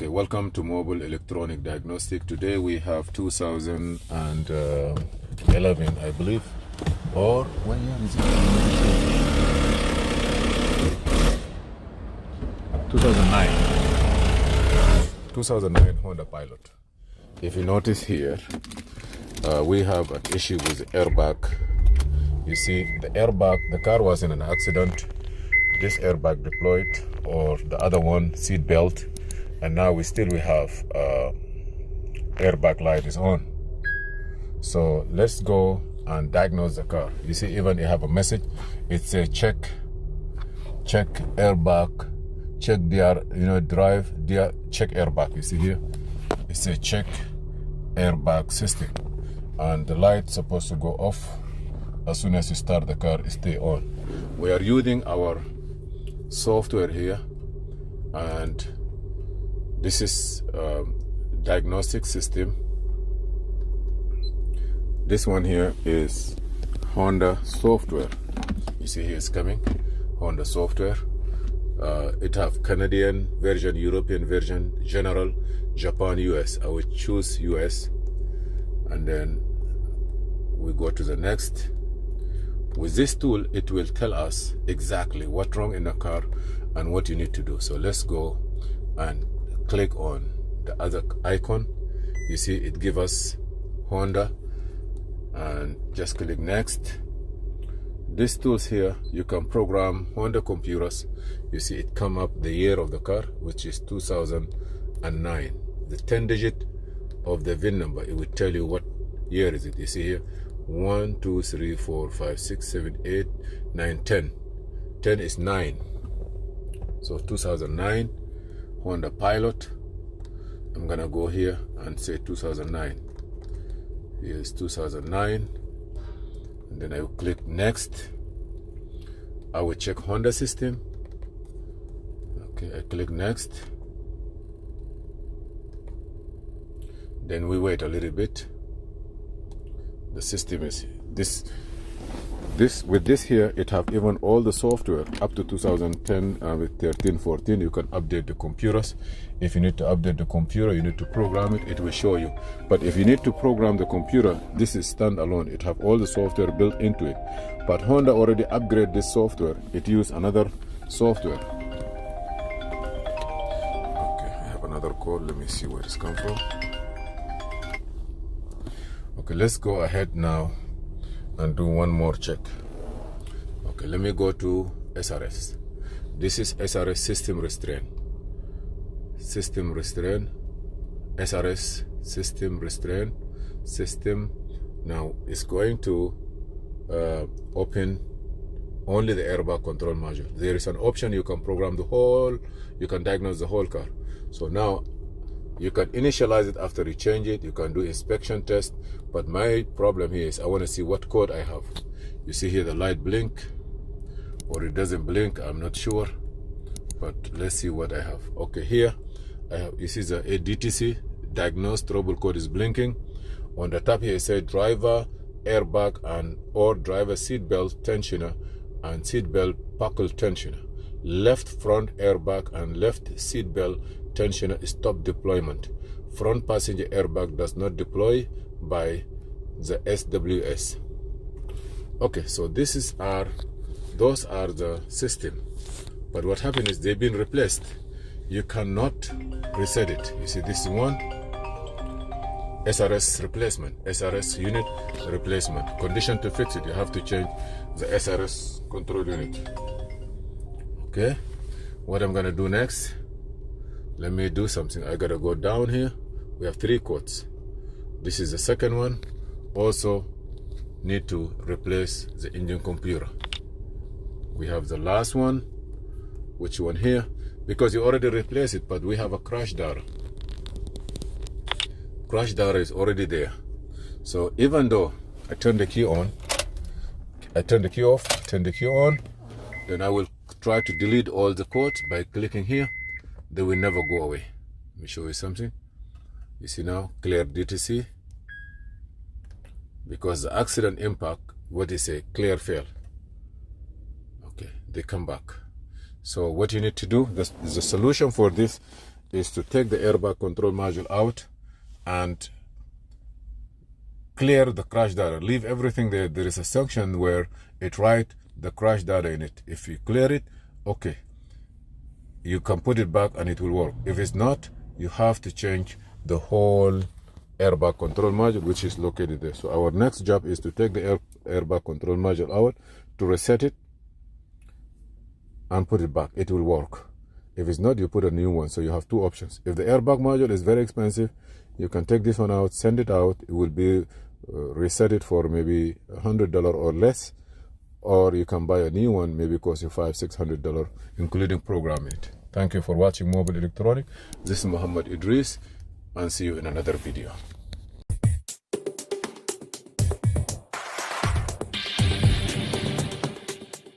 Okay, welcome to Mobile Electronic Diagnostic. Today we have 2011, I believe, or what year is it? 2009. 2009 Honda Pilot. If you notice here, we have an issue with the airbag. You see, the airbag, the car was in an accident. This airbag deployed, or the other one, seat belt, and now we have airbag light is on. So let's go and diagnose the car. You see, even you have a message. It's a check airbag, check DR, drive DR, check airbag. You see here, it's a check airbag system, and the light's supposed to go off as soon as you start the car. Stay on. We are using our software here, and this is diagnostic system. This one here is Honda software. You see here it's coming, Honda software. It have Canadian version, European version, general, Japan, US. I will choose US, and then we go to the next. With this tool, it will tell us exactly what's wrong in the car and what you need to do. So let's go and click on the other icon. You see, it gives us Honda, and just click next. These tools here, you can program Honda computers. You see, it come up the year of the car, which is 2009. The 10-digit of the VIN number, it will tell you what year is it. You see here, 1, 2, 3, 4, 5, 6, 7, 8, 9, 10. 10 is 9. So 2009 Honda Pilot. I'm gonna go here and say 2009. Here's 2009, and then I will click next. I will check Honda system. Okay, I click next. Then we wait a little bit. The system is this with this here, it have even all the software up to 2010 with 13, 14. You can update the computers. If you need to update the computer, you need to program it. It will show you. But if you need to program the computer, this is standalone. It have all the software built into it. But Honda already upgraded this software. It use another software. Okay, I have another call. Let me see where it's come from. Okay, let's go ahead now and do one more check. Okay, let me go to SRS. This is SRS system restraint. System restraint. SRS system restraint. System. Now it's going to open only the airbag control module. There is an option you can program the whole, you can diagnose the whole car. So now you can initialize it after you change it. You can do inspection test. But my problem here is I want to see what code I have. You see here the light blink, or it doesn't blink. I'm not sure. But let's see what I have. Okay, here I have, you see the DTC diagnosed trouble code is blinking. On the top here it says driver airbag and or driver seat belt tensioner and seat belt buckle tensioner. Left front airbag and left seat belt tensioner stop deployment. Front passenger airbag does not deploy by the SWS. Okay, so those are the system. But what happened is they've been replaced. You cannot reset it. You see, this is one SRS replacement, SRS unit replacement. Condition to fix it, you have to change the SRS control unit. Okay, what I'm gonna do next, let me do something. I gotta go down here. We have 3 codes. This is the second one. Also need to replace the engine computer. We have the last one. Which one here? Because you already replaced it, but we have a crash data. Crash data is already there. So even though I turn the key on, I turn the key off, turn the key on, then I will try to delete all the codes by clicking here. They will never go away. Let me show you something. You see now, clear DTC. Because the accident impact, what is a clear fail. Okay, they come back. So what you need to do, the solution for this, is to take the airbag control module out and clear the crash data. Leave everything there. There is a section where it writes the crash data in it. If you clear it, okay, you can put it back and it will work. If it's not, you have to change the whole airbag control module, which is located there. So our next job is to take the airbag control module out, to reset it and put it back. It will work. If it's not, you put a new one. So you have two options. If the airbag module is very expensive, you can take this one out, send it out. It will be reset it for maybe $100 or less, or you can buy a new one, maybe cost you $500-600, including programming it. Thank you for watching Mobile Electronic. This is Muhammad Idris, and see you in another video.